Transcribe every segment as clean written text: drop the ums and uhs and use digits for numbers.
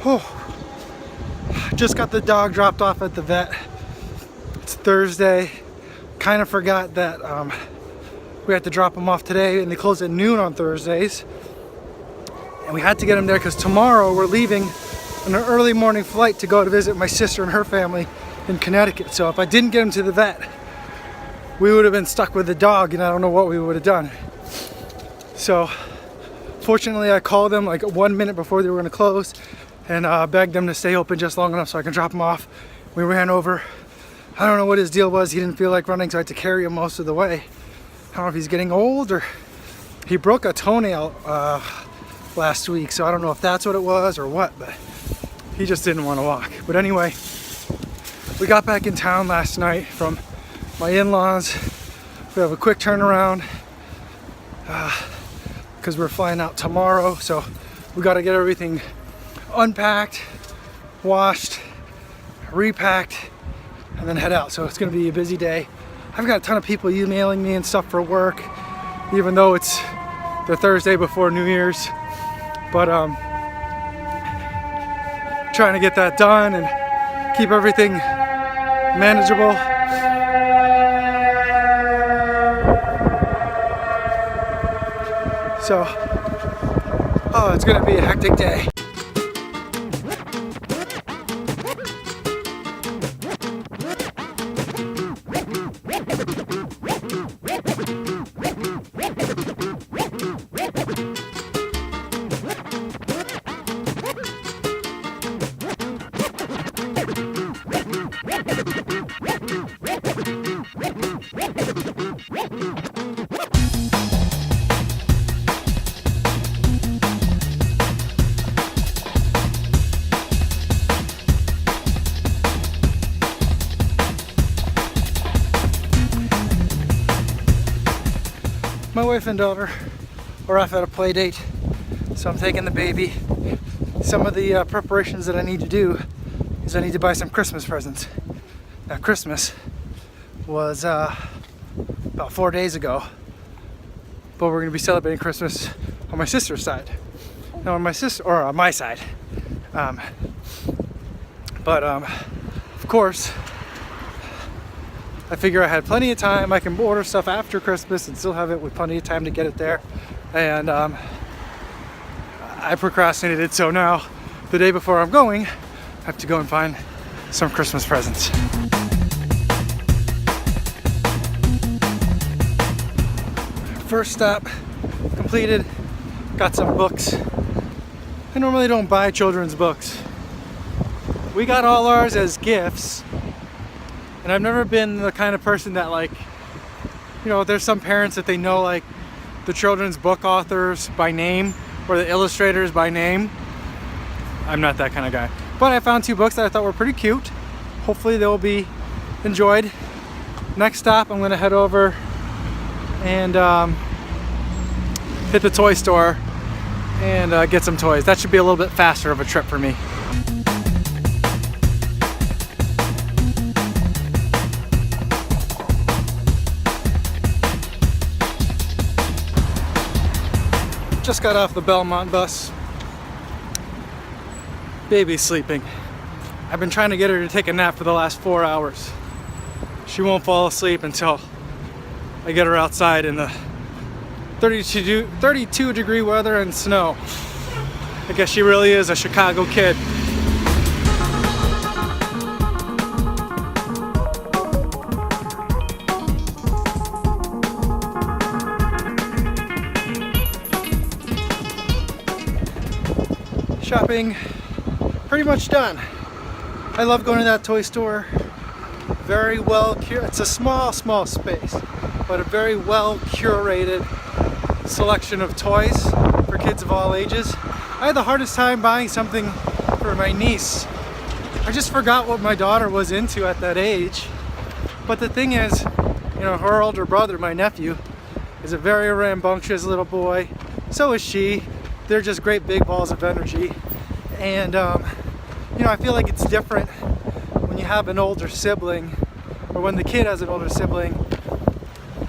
Oh, just got the dog dropped off at the vet. It's Thursday. Kind of forgot that we had to drop him off today, and they close at noon on Thursdays. And we had to get him there because tomorrow we're leaving on an early morning flight to go to visit my sister and her family in Connecticut. So if I didn't get him to the vet, we would have been stuck with the dog, and I don't know what we would have done. So fortunately I called them like 1 minute before they were going to close and begged them to stay open just long enough so I can drop him off. We ran over. I don't know what his deal was. He didn't feel like running, so I had to carry him most of the way. I don't know if he's getting old or he broke a toenail last week, so I don't know if that's what it was or what, but he just didn't want to walk. But anyway, we got back in town last night from my in-laws. We have a quick turnaround because we're flying out tomorrow, so we got to get everything unpacked, washed, repacked, and then head out. So it's going to be a busy day. I've got a ton of people emailing me and stuff for work, even though it's the Thursday before New Year's. But trying to get that done and keep everything manageable. So, it's gonna be a hectic day. My wife and daughter are off at a play date, so I'm taking the baby. Some of the preparations that I need to do is I need to buy some Christmas presents. Now Christmas was about 4 days ago, but we're going to be celebrating Christmas on my sister's side. Now on my side. Of course, I figure I had plenty of time. I can order stuff after Christmas and still have it with plenty of time to get it there. And I procrastinated, so now the day before I'm going, I have to go and find some Christmas presents. First stop completed. Got some books. I normally don't buy children's books. We got all ours as gifts. And I've never been the kind of person that, like, you know, there's some parents that they know, like, the children's book authors by name or the illustrators by name. I'm not that kind of guy. But I found 2 books that I thought were pretty cute. Hopefully they'll be enjoyed. Next stop, I'm going to head over and hit the toy store and get some toys. That should be a little bit faster of a trip for me. Just got off the Belmont bus. Baby's sleeping. I've been trying to get her to take a nap for the last 4 hours. She won't fall asleep until I get her outside in the 32 degree weather and snow. I guess she really is a Chicago kid. Shopping pretty much done. I love going to that toy store. Very well curated. It's a small space, but a very well curated selection of toys for kids of all ages. I had the hardest time buying something for my niece. I just forgot what my daughter was into at that age. But the thing is, you know, her older brother, my nephew, is a very rambunctious little boy. So is she. They're just great big balls of energy. And you know, I feel like it's different when you have an older sibling, or when the kid has an older sibling.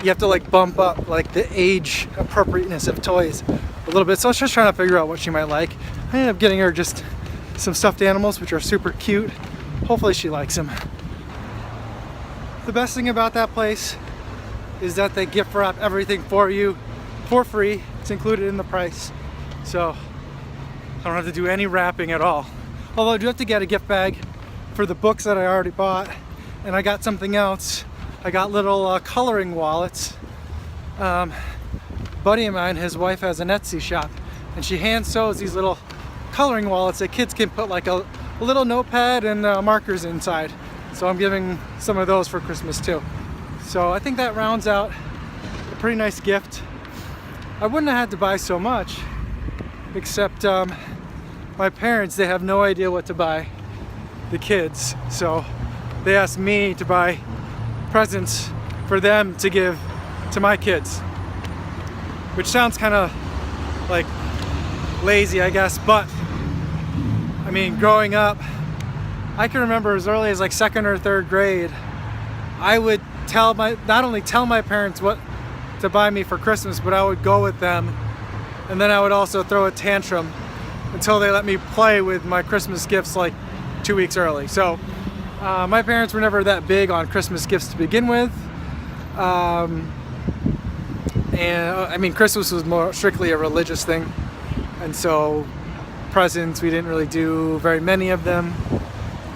You have to like bump up like the age appropriateness of toys a little bit. So I was just trying to figure out what she might like. I ended up getting her just some stuffed animals, which are super cute. Hopefully she likes them. The best thing about that place is that they gift wrap everything for you for free. It's included in the price. So I don't have to do any wrapping at all. Although I do have to get a gift bag for the books that I already bought. And I got something else. I got little coloring wallets. Buddy of mine, his wife has an Etsy shop, and she hand sews these little coloring wallets that kids can put like a little notepad and markers inside. So I'm giving some of those for Christmas too. So I think that rounds out a pretty nice gift. I wouldn't have had to buy so much, except my parents, they have no idea what to buy the kids. So they asked me to buy presents for them to give to my kids, which sounds kind of like lazy, I guess, but I mean, growing up, I can remember as early as like 2nd or 3rd grade, I would not only tell my parents what to buy me for Christmas, but I would go with them, and then I would also throw a tantrum until they let me play with my Christmas gifts like 2 weeks early. So my parents were never that big on Christmas gifts to begin with. And I mean, Christmas was more strictly a religious thing, and so presents, we didn't really do very many of them,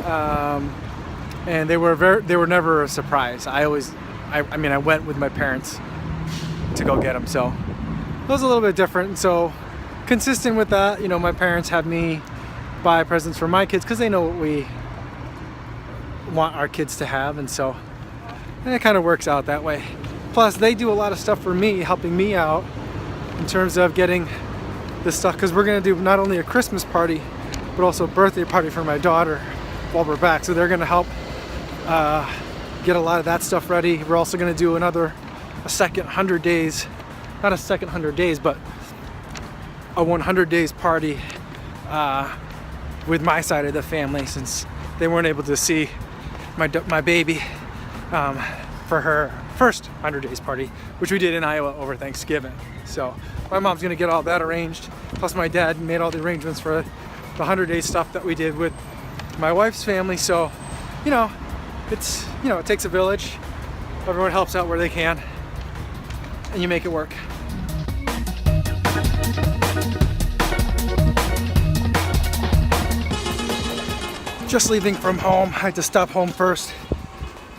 and they were never a surprise. I went with my parents to go get them, so it was a little bit different. So consistent with that, you know, my parents have me buy presents for my kids because they know what we want our kids to have, and so it kind of works out that way. Plus, they do a lot of stuff for me, helping me out in terms of getting this stuff, because we're going to do not only a Christmas party, but also a birthday party for my daughter while we're back. So they're going to help get a lot of that stuff ready. We're also going to do a second 100 days, not a second 100 days, but a 100 days party with my side of the family, since they weren't able to see my baby for her first 100 days party, which we did in Iowa over Thanksgiving. So my mom's gonna get all that arranged. Plus my dad made all the arrangements for the 100 days stuff that we did with my wife's family. So, you know, it takes a village. Everyone helps out where they can, and you make it work. Just leaving from home. I had to stop home first.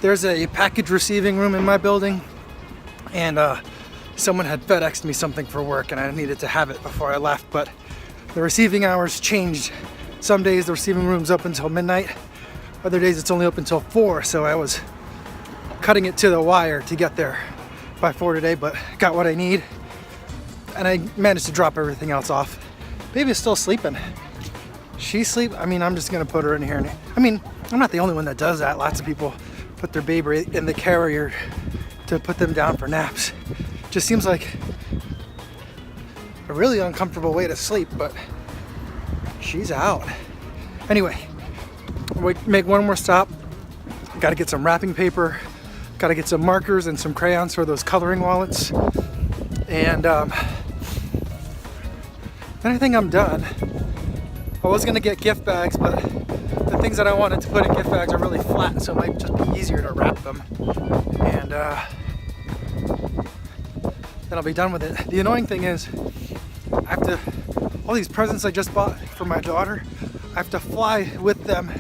There's a package receiving room in my building, and someone had FedExed me something for work, and I needed to have it before I left, but the receiving hours changed. Some days the receiving room's up until midnight, other days it's only up until 4, so I was cutting it to the wire to get there by 4 today, but got what I need, and I managed to drop everything else off. Baby's still sleeping. I'm just gonna put her in here. I mean, I'm not the only one that does that. Lots of people put their baby in the carrier to put them down for naps. Just seems like a really uncomfortable way to sleep, but she's out. Anyway, we make one more stop. Got to get some wrapping paper, got to get some markers and some crayons for those coloring wallets, and then I think I'm done. I was gonna get gift bags, but the things that I wanted to put in gift bags are really flat, so it might just be easier to wrap them, and then I'll be done with it. The annoying thing is, all these presents I just bought for my daughter, I have to fly with them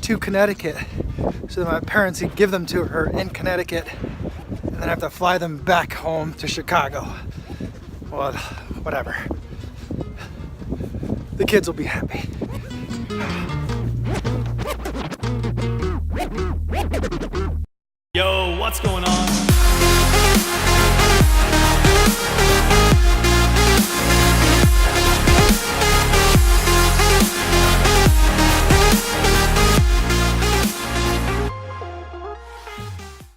to Connecticut so that my parents can give them to her in Connecticut, and then I have to fly them back home to Chicago. Well, whatever. The kids will be happy.